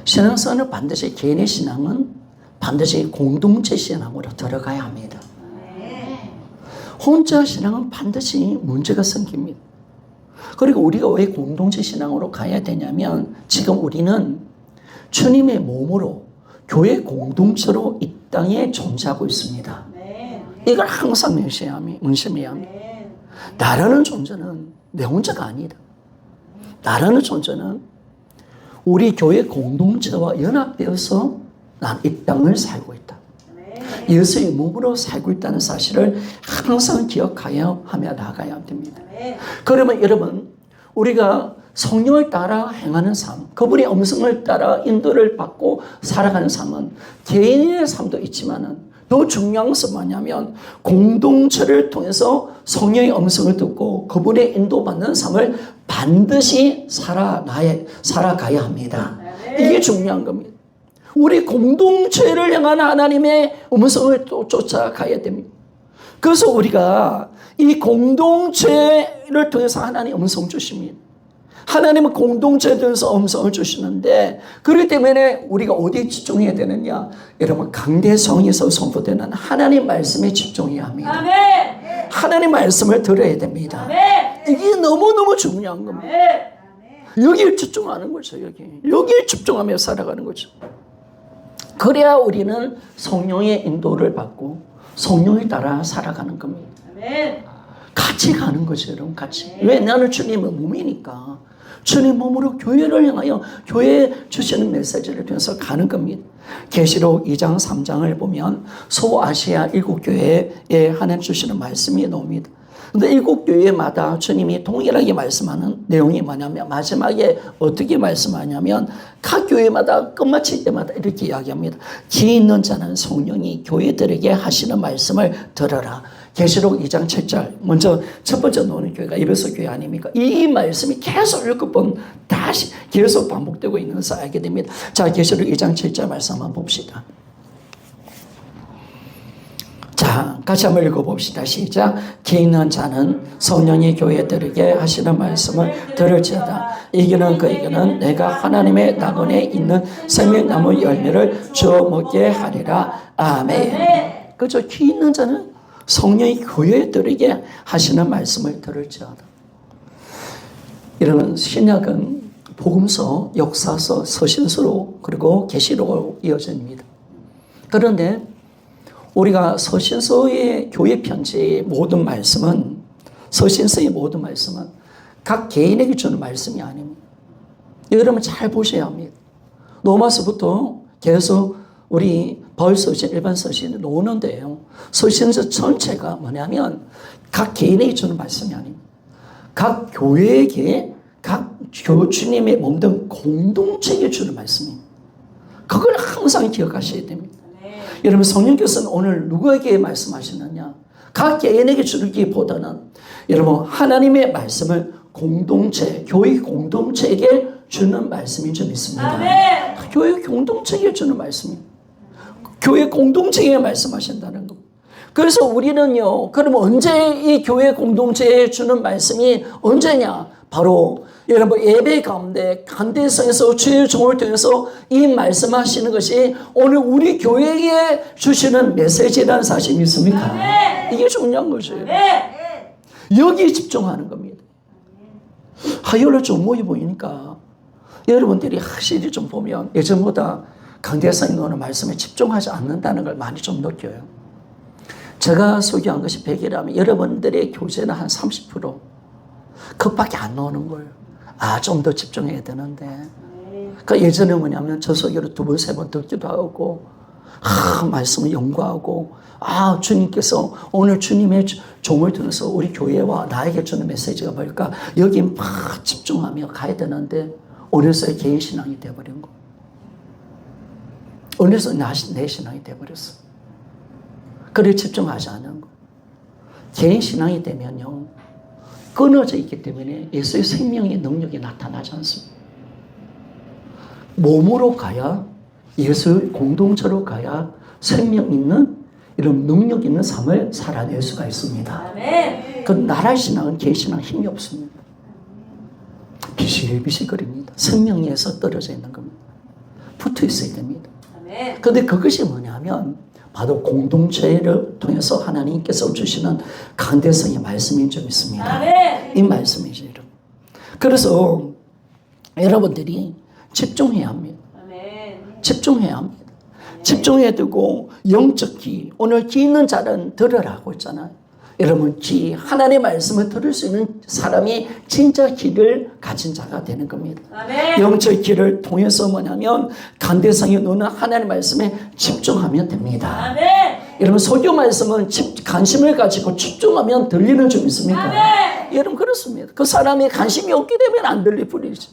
신앙생활은 반드시 개인의 신앙은 반드시 공동체 신앙으로 들어가야 합니다. 혼자 신앙은 반드시 문제가 생깁니다. 그리고 우리가 왜 공동체 신앙으로 가야 되냐면 지금 우리는 주님의 몸으로 교회 공동체로 이 땅에 존재하고 있습니다. 이걸 항상 명심해야 합니다. 나라는 존재는 내 혼자가 아니다. 나라는 존재는 우리 교회 공동체와 연합되어서 난 이 땅을 살고 있다. 예수의 몸으로 살고 있다는 사실을 항상 기억하여 하며 나아가야 됩니다. 그러면 여러분 우리가 성령을 따라 행하는 삶, 그분의 음성을 따라 인도를 받고 살아가는 삶은 개인의 삶도 있지만은 더 중요한 것은 뭐냐면 공동체를 통해서 성령의 음성을 듣고 그분의 인도받는 삶을 반드시 살아가야 합니다. 이게 중요한 겁니다. 우리 공동체를 향한 하나님의 음성을 또 쫓아가야 됩니다. 그래서 우리가 이 공동체를 통해서 하나님의 음성 주십니다. 하나님은 공동체에 대해서 음성을 주시는데 그렇기 때문에 우리가 어디에 집중해야 되느냐? 여러분 강대성에서 선포되는 하나님 말씀에 집중해야 합니다. 아멘. 하나님 말씀을 들어야 됩니다. 아멘. 이게 너무너무 중요한 겁니다. 아멘. 여기에 집중하는 거죠. 여기에 집중하며 살아가는 거죠. 그래야 우리는 성령의 인도를 받고 성령에 따라 살아가는 겁니다. 아멘. 같이 가는 거죠, 여러분. 같이. 왜? 나는 주님의 몸이니까. 주님 몸으로 교회를 향하여 교회에 주시는 메시지를 통해서 가는 겁니다. 계시록 2장 3장을 보면 소아시아 7교회에 하나님 주시는 말씀이 나옵니다. 그런데 7교회마다 주님이 동일하게 말씀하는 내용이 뭐냐면 마지막에 어떻게 말씀하냐면 각 교회마다 끝마칠 때마다 이렇게 이야기합니다. 기 있는 자는 성령이 교회들에게 하시는 말씀을 들어라. 계시록 2장 7절 먼저 첫 번째 나오는 교회가 에베소 교회 아닙니까? 이 말씀이 계속 7번 다시 계속 반복되고 있는 것을 알게 됩니다. 자, 계시록 2장 7절 말씀 한번 봅시다. 자, 같이 한번 읽어봅시다. 시작. 기 있는 자는 성령이 교회들에게 하시는 말씀을 들을지어다. 이기는 그에게는 내가 하나님의 낙원에 있는 생명나무 열매를 주어 먹게 하리라. 아멘. 그죠? 기 있는 자는 성령이 교회들에게 하시는 말씀을 들을지어다. 이러면 신약은 복음서, 역사서, 서신서로 그리고 계시록으로 이어집니다. 그런데 우리가 서신서의 교회 편지의 모든 말씀은 서신서의 모든 말씀은 각 개인에게 주는 말씀이 아닙니다. 여러분 잘 보셔야 합니다. 로마서부터 계속 우리 벌서신, 일반 서신이 나오는데요. 서신서 전체가 뭐냐면 각 개인에게 주는 말씀이 아닙니다. 각 교회에게, 각 주님의 몸된 공동체에게 주는 말씀입니다. 그걸 항상 기억하셔야 됩니다. 여러분 성령께서는 오늘 누구에게 말씀하시느냐? 각 개인에게 주기보다는 여러분 하나님의 말씀을 공동체, 교회 공동체에게 주는 말씀인 줄 믿습니다. 아멘. 교회 공동체에게 주는 말씀입니다. 교회 공동체에 말씀하신다는 겁니다. 그래서 우리는요, 그럼 언제 이 교회 공동체에 주는 말씀이 언제냐? 바로 여러분 예배 가운데 간대성에서 주의 종을 통해서 이 말씀하시는 것이 오늘 우리 교회에 주시는 메시지라는 사실 믿습니까? 이게 중요한 것이에요. 여기에 집중하는 겁니다. 하열로 좀 모여 보이니까 여러분들이 확실히 좀 보면 예전보다 강대성이 오는 말씀에 집중하지 않는다는 걸 많이 좀 느껴요. 제가 소개한 것이 100이라면 여러분들의 교재는 한 30% 그것밖에 안 나오는 거예요. 좀 더 집중해야 되는데. 그러니까 예전에 뭐냐면 저 소개를 2번, 3번 듣기도 하고 말씀을 연구하고 주님께서 오늘 주님의 종을 통해서 우리 교회와 나에게 주는 메시지가 뭘까? 여기에 막 집중하며 가야 되는데 어느새 개인 신앙이 되어버린 거. 어느새 내 신앙이 되어버렸어. 그래 집중하지 않은 거. 개인 신앙이 되면요. 끊어져 있기 때문에 예수의 생명의 능력이 나타나지 않습니다. 몸으로 가야 예수의 공동체로 가야 생명 있는 이런 능력 있는 삶을 살아낼 수가 있습니다. 그 나라의 신앙은 개인 신앙 힘이 없습니다. 비실비실거립니다. 생명에서 떨어져 있는 겁니다. 붙어 있어야 됩니다. 그런데 그것이 뭐냐면 바로 공동체를 통해서 하나님께서 주시는 강대성의 말씀인 줄 믿습니다. 이 말씀이죠, 여러분. 그래서 여러분들이 집중해야 합니다. 집중해야 합니다. 집중해야 되고 영적 귀, 오늘 귀 있는 자는 들으라고 했잖아요. 여러분 귀, 하나님의 말씀을 들을 수 있는 사람이 진짜 귀를 가진 자가 되는 겁니다. 영적 귀를 통해서 뭐냐면 간대성이 노는 하나님의 말씀에 집중하면 됩니다. 여러분 설교 말씀은 관심을 가지고 집중하면 들리는 줄 믿습니까? 여러분 그렇습니다. 그 사람이 관심이 없기 때문에 안 들릴 뿐이지.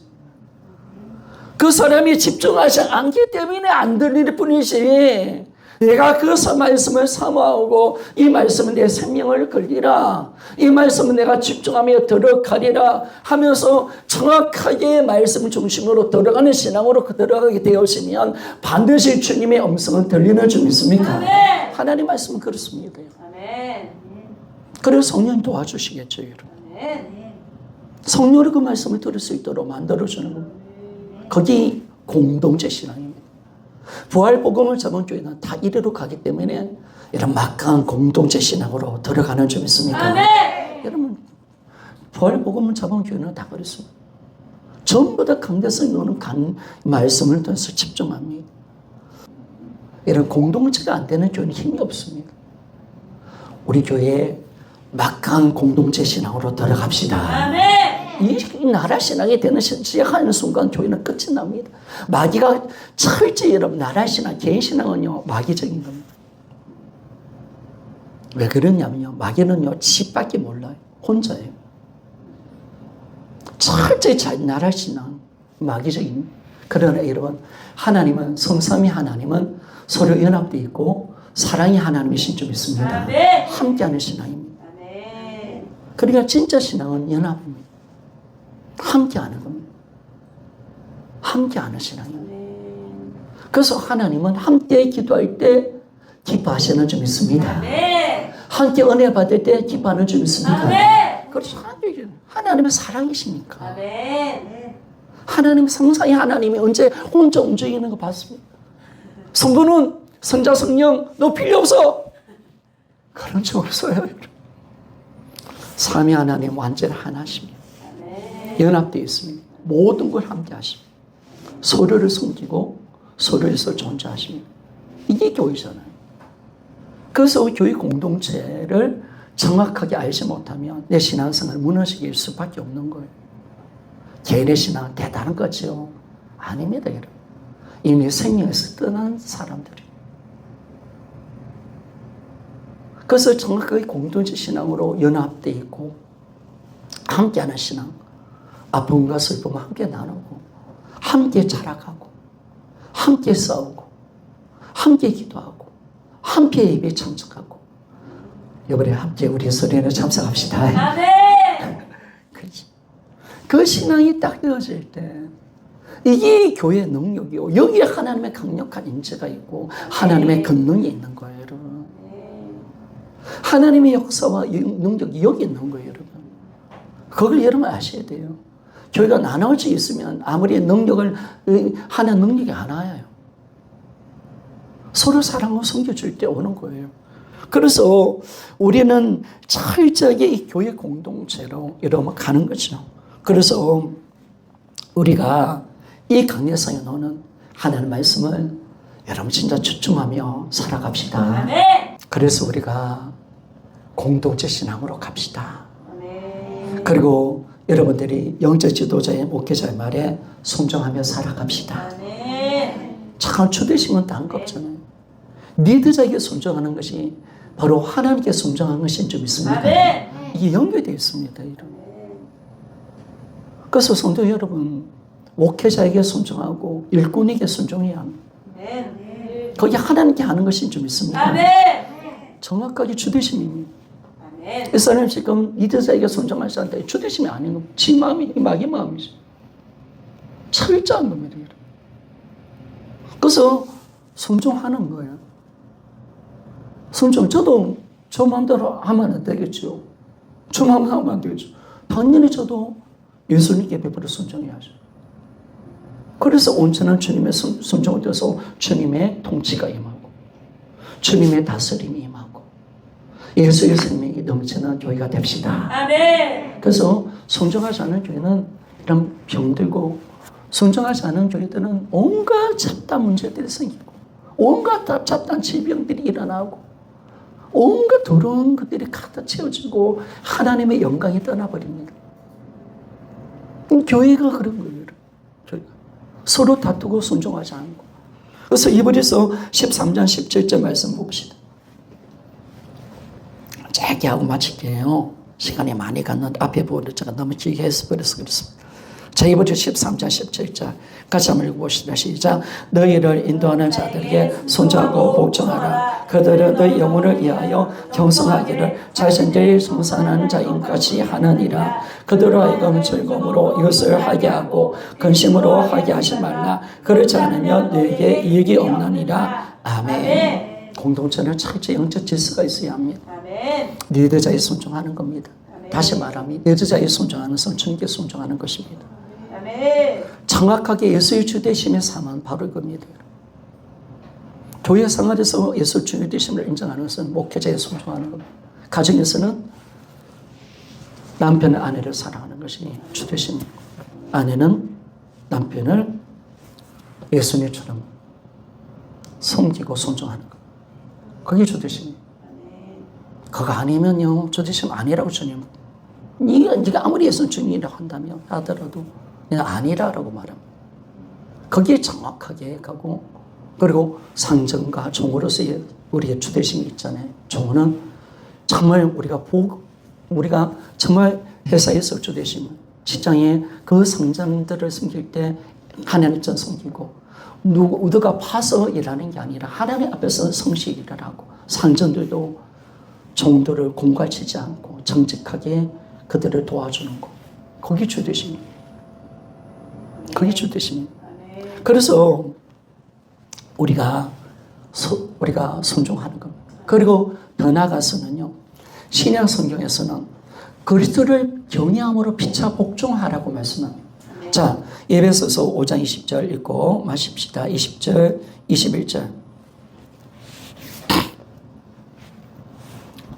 그 사람이 집중하지 않기 때문에 안 들릴 뿐이지. 내가 그 말씀을 사모하고 이 말씀은 내 생명을 걸리라. 이 말씀은 내가 집중하며 들어가리라 하면서 정확하게 말씀 중심으로 들어가는 신앙으로 들어가게 되었으면 반드시 주님의 음성은 들리는 줄 믿습니까? 하나님 말씀은 그렇습니다. 그래서 성령 도와주시겠죠, 여러분. 성령으로 그 말씀을 들을 수 있도록 만들어주는 겁니다. 거기 공동체 신앙입니다. 부활복음을 잡은 교회는 다 이리로 가기 때문에 이런 막강한 공동체 신앙으로 들어가는 줄 믿습니까? 여러분 부활복음을 잡은 교회는 다 그렇습니다. 전부 다 강대성이 노는 말씀을 통해서 집중합니다. 이런 공동체가 안 되는 교회는 힘이 없습니다. 우리 교회에 막강한 공동체 신앙으로 들어갑시다. 이 나라 신앙이 되는 시작하는 순간 교회는 끝이 납니다. 마귀가 철저히 여러분 나라 신앙, 개인 신앙은요 마귀적인 겁니다. 왜 그러냐면요 마귀는요 지밖에 몰라요. 혼자예요. 철저히 나라 신앙, 마귀적인. 그러나 여러분 하나님은 성삼위 하나님은 서로 연합되어 있고 사랑이 하나님이신 줄 믿습니다. 함께하는 신앙입니다. 그러니까 진짜 신앙은 연합입니다. 함께하는 겁니다. 함께하는 신앙입니다. 그래서 하나님은 함께 기도할 때 기뻐하시는 줄 믿습니다. 함께 은혜 받을 때 기뻐하는 줄 믿습니다. 그래서 하나님은 사랑이시니까. 하나님 성삼위 하나님이 언제 혼자 움직이는 거 봤습니다. 성부는 성자 성령 너 필요 없어. 그런 적 없어요. 삼위 하나님 완전 하나십니다. 연합되어 있습니다. 모든 걸 함께 하십니다. 서로를 섬기고 서로에서 존재하십니다. 이게 교회잖아요. 그래서 교회 공동체를 정확하게 알지 못하면 내 신앙생활 무너지게 수밖에 없는 거예요. 개인의 신앙은 대단한 거죠. 아닙니다, 여러분. 이미 생명에서 떠난 사람들이. 그래서 정확하게 공동체 신앙으로 연합되어 있고 함께하는 신앙. 아픔과 슬픔을 함께 나누고 함께 자라가고 함께 싸우고 함께 기도하고 함께 예배에 참석하고 이번에 함께 우리 소리에 참석합시다. 그 신앙이 딱 되어질 때 이게 교회의 능력이고 여기에 하나님의 강력한 인재가 있고 하나님의 권능이 있는 거예요, 여러분. 하나님의 역사와 능력이 여기 있는 거예요, 여러분. 그걸 여러분 아셔야 돼요. 교회가 나눠져 있으면 아무리 능력을 하는 능력이 안 와요. 서로 사랑하고 섬겨줄 때 오는 거예요. 그래서 우리는 철저하게 이 교회 공동체로 이러면 가는 거죠. 그래서 우리가 이 강례성에 놓는 하나님 말씀을 여러분 진짜 집중하며 살아갑시다. 아멘. 그래서 우리가 공동체 신앙으로 갑시다. 아멘. 그리고 여러분들이 영적 지도자의 목회자의 말에 순종하며 살아갑시다. 아멘. 참 주되시면 다른 거 없잖아요. 리더자에게 순종하는 것이 바로 하나님께 순종하는 것인 줄 믿습니다. 아멘. 이게 연결되어 있습니다. 그래서 성도 여러분, 목회자에게 순종하고 일꾼에게 순종해야 합니다. 아멘. 그게 하나님께 하는 것인 줄 믿습니다. 아멘. 정확하게 주되심입니다. 아멘. 이 사람이 지금 리더자에게 순종하지 않다. 주되심이 아닌 겁니다. 지 마음이 마귀 마음이죠. 철저한 겁니다. 그래서 순종하는 거예요. 순종, 저도 저 마음대로 하면 안 되겠죠. 저 마음대로 하면 안 되겠죠. 당연히 저도 예수님께 베풀어 순종해야죠. 그래서 온전한 주님의 순종을 통해서 주님의 통치가 임하고 주님의 다스림이 임하고 예수님이 넘치는 교회가 됩시다. 아멘. 그래서 순종하지 않은 교회는 이런 병들고 순종하지 않은 교회들은 온갖 잡다한 문제들이 생기고 온갖 잡다한 질병들이 일어나고 온갖 더러운 것들이 갖다 채워지고 하나님의 영광이 떠나버립니다. 교회가 그런 거예요. 교회가. 서로 다투고 순종하지 않고. 그래서 이브리서 13장 17절 말씀 봅시다. 짧게 하고 마칠게요. 시간이 많이 갔는데 앞에 보는데 제가 너무 길게 해서 버려서 그렇습니다. 자, 이브리서 13장 17절 같이 한번 읽어봅시다. 시작. 너희를 인도하는 자들에게 순종하고 복종하라. 그들은 너희 영혼을 위하여 경성하기를 자신들이 성산하는 자인 같이 하느니라. 그들로 하여금 즐거움으로 이것을 하게 하고 근심으로 하게 하지 말라. 그렇지 않으면 너에게 이익이 없느니라. 아멘. 공동체는 철저히 영적 질서가 있어야 합니다. 아멘. 리더자에 순종하는 겁니다. 아멘. 다시 말하면 리더자에 순종하는 것은 주님께 순종하는 것입니다. 아멘. 정확하게 예수의 주되심의 삶은 바로 이겁니다. 교회 생활에서 예수 주되심을 인정하는 것은 목회자에 순종하는 겁니다. 가정에서는 남편은 아내를 사랑하는 것이 주되심이고 아내는 남편을 예수님처럼 섬기고 순종하는 것. 그게 주되심이에요. 그거 아니면요 주되심 아니라고 주님. 네가 아무리 예수 주님이라고 한다면 하더라도 그냥 아니라라고 말합니다. 거기에 정확하게 가고 그리고 상정과 종으로서의 우리의 주되심이 있잖아요. 종은 정말 우리가 정말 회사에서 주되심을 직장에 그 상장들을 섬길 때 하나님 전 섬기고 누가 파서 일하는 게 아니라 하나님 앞에서 성실히 일을 하고 상전들도 종들을 공갈치지 않고 정직하게 그들을 도와주는 거. 거기 주되심입니다. 그게 주되십니다. 그래서 우리가 순종하는 겁니다. 그리고 더 나아가서는요. 신약 성경에서는 그리스도를 경외함으로 피차 복종하라고 말씀합니다. 자, 에베소서 5장 20절 읽고 마십시다. 20절, 21절.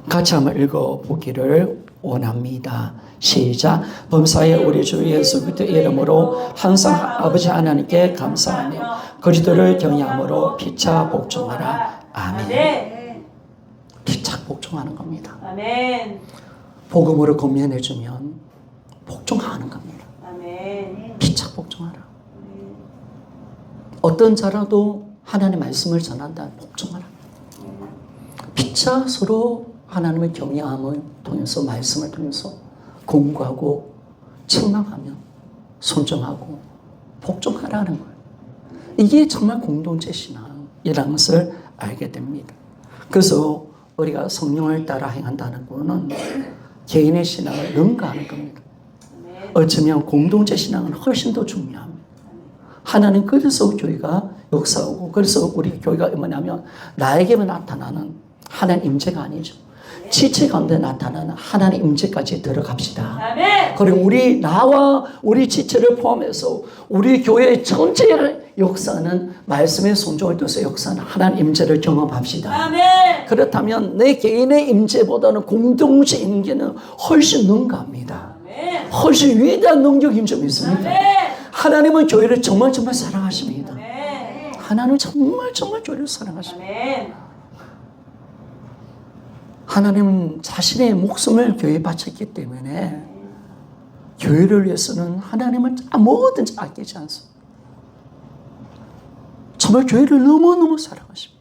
같이 한번 읽어보기를 원합니다. 시작. 범사에 우리 주 예수 그리스도 이름으로 항상 아버지 하나님께 감사하며 그리스도를 경외함으로 피차 복종하라. 아멘. 피차 복종하는 겁니다. 아멘. 복음으로 권면해주면 복종하는 겁니다. 아멘. 피차 복종하라. 어떤 자라도 하나님의 말씀을 전한다. 복종하라. 피차 서로 하나님의 경외함을 통해서 말씀을 통해서 공부하고 책망하며 순종하고 복종하라는 거예요. 이게 정말 공동체 신앙이라는 것을 알게 됩니다. 그래서 우리가 성령을 따라 행한다는 것은 개인의 신앙을 능가하는 겁니다. 어쩌면 공동체 신앙은 훨씬 더 중요합니다. 하나님 그래서 교회가 역사하고 그래서 우리 교회가 뭐냐면 나에게만 나타나는 하나님 임재가 아니죠. 지체 가운데 나타나는 하나님의 임재까지 들어갑시다. 아멘. 그리고 나와 우리 지체를 포함해서 우리 교회의 전체의 역사는 말씀의 순종을 통해서 역사는 하나님 임재를 경험합시다. 아멘. 그렇다면 내 개인의 임재보다는 공동체 임재는 훨씬 능가합니다. 아멘. 훨씬 위대한 능력이 좀 있습니다. 아멘. 하나님은 교회를 정말 사랑하십니다. 아멘. 하나님은 정말 교회를 사랑하십니다. 아멘. 하나님은 자신의 목숨을 교회에 바쳤기 때문에 교회를 위해서는 하나님은 뭐든지 아끼지 않습니다. 정말 교회를 너무너무 사랑하십니다.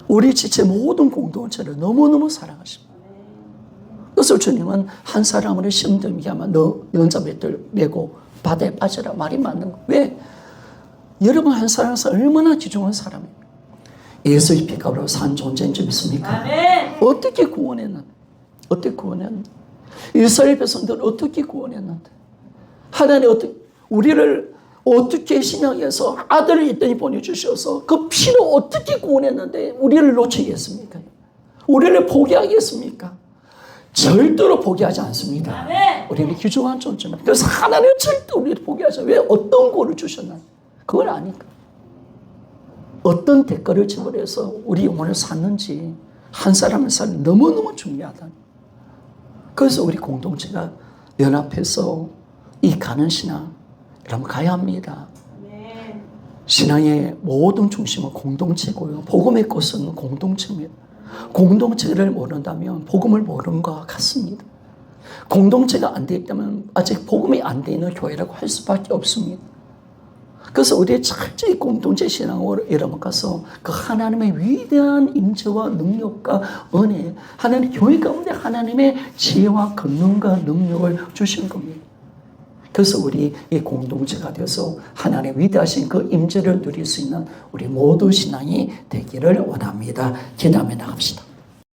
우리 지체 모든 공동체를 너무너무 사랑하십니다. 그래서 주님은 한 사람을 시험 들게 하면 너 연자맷돌 메고 바다에 빠져라 말이 맞는 거예요. 왜? 여러분 한 사람에서 얼마나 귀중한 사람이에요. 예수의 피값으로 산 존재인 줄 믿습니까? 아멘. 어떻게 구원했는데? 어떻게 구원했는데? 이스라엘 백성들을 어떻게 구원했는데? 하나님 우리를 어떻게 신앙에서 아들을 이 땅에 보내주셔서 그 피로 어떻게 구원했는데 우리를 놓치겠습니까? 우리를 포기하겠습니까? 절대로 포기하지 않습니다. 아멘. 우리는 귀중한 존재입니다. 그래서 하나님은 절대 우리를 포기하지 않아요. 왜? 어떤 구원을 주셨나? 그걸 아니까. 어떤 대가를 지불해서 우리 영혼을 샀는지 한 사람을 사는 너무너무 중요하다. 그래서 우리 공동체가 연합해서 이 가는 신앙 여러분 가야 합니다. 아멘. 신앙의 모든 중심은 공동체고요. 복음의 꽃은 공동체입니다. 공동체를 모른다면 복음을 모르는 것과 같습니다. 공동체가 안 되기 때문에 아직 복음이 안 되어 있는 교회라고 할 수밖에 없습니다. 그래서 우리의 철저히 공동체 신앙으로 이름가서 그 하나님의 위대한 임재와 능력과 은혜, 하나님 교회 가운데 하나님의 지혜와 권능과 능력을 주신 겁니다. 그래서 우리 이 공동체가 되어서 하나님의 위대하신 그 임재를 누릴 수 있는 우리 모두 신앙이 되기를 원합니다. 기도하며 나갑시다.